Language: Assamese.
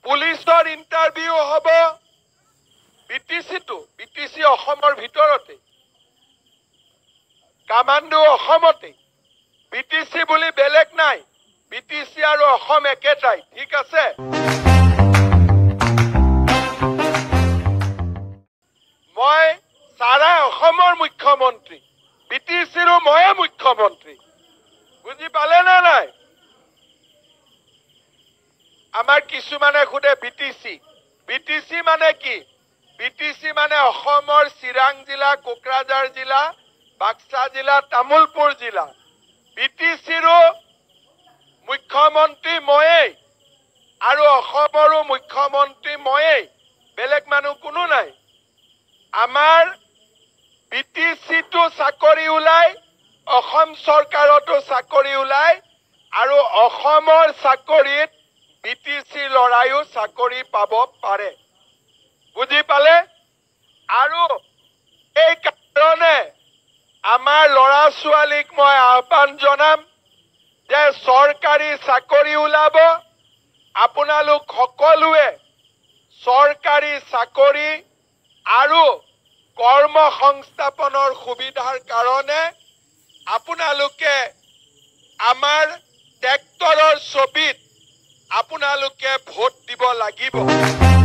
পুলিচৰ ইণ্টাৰভিউ হ'ব বিটিচি অসমৰ ভিতৰতে কামাণ্ডো অসমতে বিটিচি বুলি বেলেগ নাই বিটিচি আৰু অসম একেটাই ঠিক আছে মই সাৰা অসমৰ মুখ্যমন্ত্ৰী বিটিচিৰো ময়ে মুখ্যমন্ত্ৰী বুজি পালে না নাই আমাৰ কিছুমানে খুদে বিটিচি মানে কি বিটিচি মানে অসমৰ চিৰাং জিলা কোকৰাঝাৰ জিলা বাক্সা জিলা তামুলপুৰ জিলা বিটিচিৰো মুখ্যমন্ত্ৰী ময়ে আৰু অসমৰো মুখ্যমন্ত্ৰী ময়ে বেলেগ মানুহ কোনো নাই আমাৰ বিটিচিটো চাকৰি উলাই অসম চৰকাৰতো চাকৰি উলাই আৰু অসমৰ চাকৰিত বিটিচি লৰায়ো চাকৰি পাব পাৰে বুজি পালে আৰু এই কাৰণে আমাৰ লৰা ছোৱালীক মই আহ্বান জনাম যে চৰকাৰী চাকৰি উলাব আপোনালোক সকলোৱে চৰকাৰী চাকৰি আৰু কৰ্ম সংস্থাপনৰ সুবিধাৰ কাৰণে আপোনালোকে আমাৰ ট্ৰেক্টৰৰ ছবিত আপোনালোকে ভোট দিব লাগিব